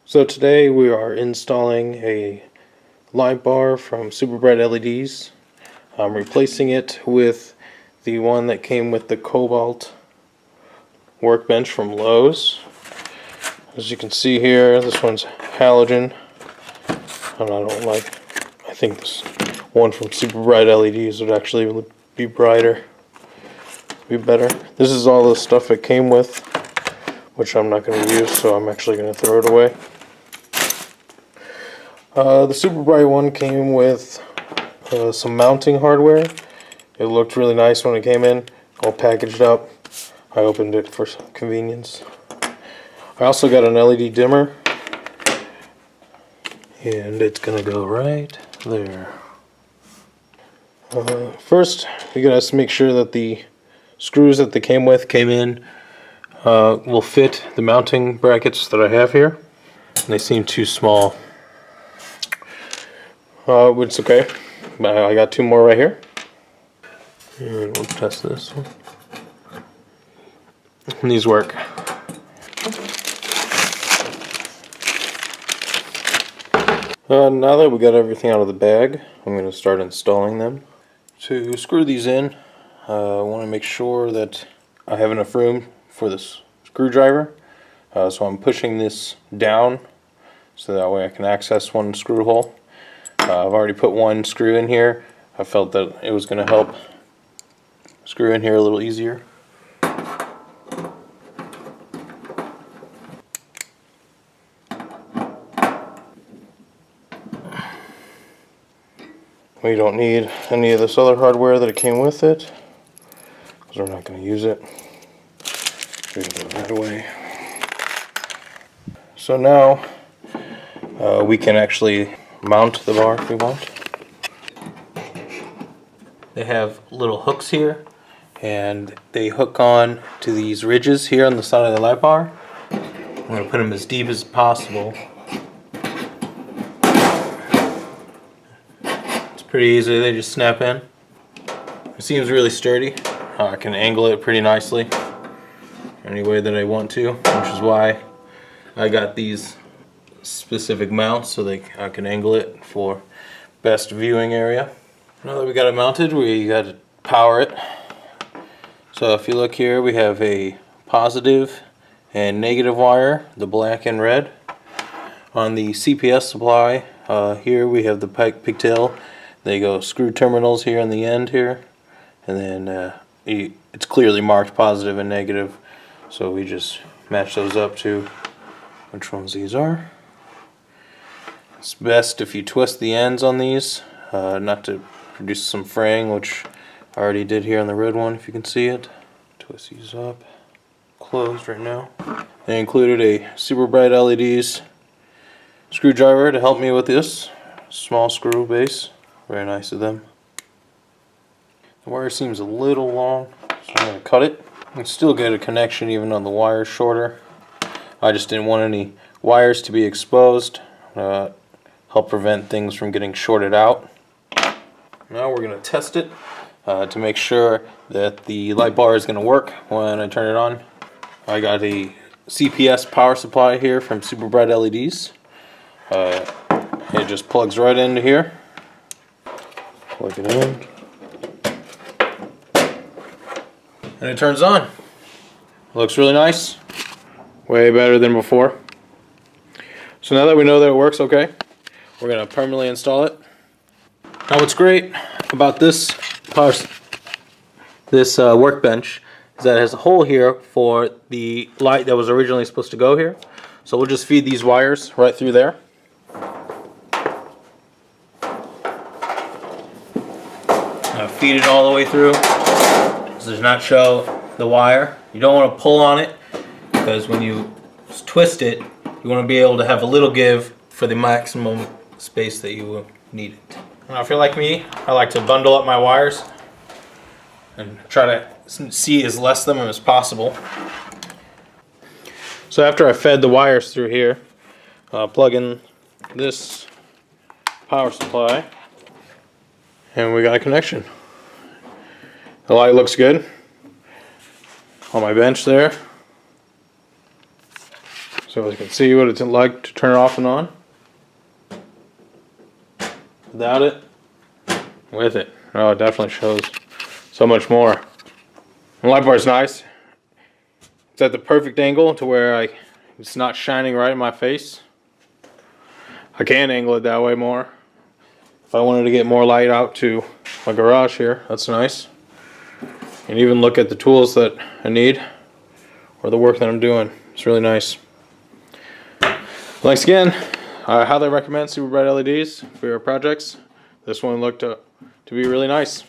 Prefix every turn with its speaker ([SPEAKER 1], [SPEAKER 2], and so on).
[SPEAKER 1] So today we are installing a light bar from Super Bright LEDs. I'm replacing it with the one that came with the Cobalt workbench from Lowe's. As you can see here, this one's halogen, and I think this one from Super Bright LEDs would actually be brighter, be better. This is all the stuff it came with, which I'm not going to use, so I'm actually going to throw it away. The Super Bright one came with some mounting hardware. It looked really nice when it came in, all packaged up. I opened it for some convenience. I also got an LED dimmer, and it's going to go right there. First, we got to make sure that the screws that they came in will fit the mounting brackets that I have here. They seem too small. It's okay. I got two more right here. And we'll test this one. And these work. Now that we got everything out of the bag, I'm going to start installing them. To screw these in, I want to make sure that I have enough room for this screwdriver. So I'm pushing this down so that way I can access one screw hole. I've already put one screw in here. I felt that it was going to help screw in here a little easier. We don't need any of this other hardware that it came with it, because we're not going to use it. We're going to put it right away. So now we can actually mount the bar if we want. They have little hooks here, and they hook on to these ridges here on the side of the light bar. I'm going to put them as deep as possible. It's pretty easy, they just snap in. It seems really sturdy. I can angle it pretty nicely any way that I want to, which is why I got these specific mounts so I can angle it for best viewing area. Now that we got it mounted, we got to power it. So if you look here, we have a positive and negative wire, the black and red. On the CPS supply, here we have the pigtail. They go screw terminals here on the end here, and then it's clearly marked positive and negative, so we just match those up to which ones these are. It's best if you twist the ends on these, not to produce some fraying, which I already did here on the red one, if you can see it. Twist these up. Closed right now. They included a Super Bright LEDs screwdriver to help me with this. Small screw base. Very nice of them. The wire seems a little long, so I'm going to cut it. You can still get a connection even though the wire is shorter. I just didn't want any wires to be exposed. Help prevent things from getting shorted out. Now we're going to test it to make sure that the light bar is going to work when I turn it on. I got a CPS power supply here from Super Bright LEDs. It just plugs right into here. Plug it in. And it turns on. Looks really nice. Way better than before. So now that we know that it works okay, we're going to permanently install it. Now what's great about this workbench is that it has a hole here for the light that was originally supposed to go here. So we'll just feed these wires right through there. Feed it all the way through. This does not show the wire. You don't want to pull on it, because when you twist it, you want to be able to have a little give for the maximum space that you need it. Now, if you're like me, I like to bundle up my wires and try to see as less of them as possible. So after I fed the wires through here, plug in this power supply, and we got a connection. The light looks good on my bench there. So you can see what it's like to turn it off and on. Without it, with it. Oh, it definitely shows so much more. The light bar is nice. It's at the perfect angle to where it's not shining right in my face. I can angle it that way more. If I wanted to get more light out to my garage here, that's nice. And even look at the tools that I need or the work that I'm doing. It's really nice. Thanks again. I highly recommend super bright LEDs for your projects. This one looked to be really nice.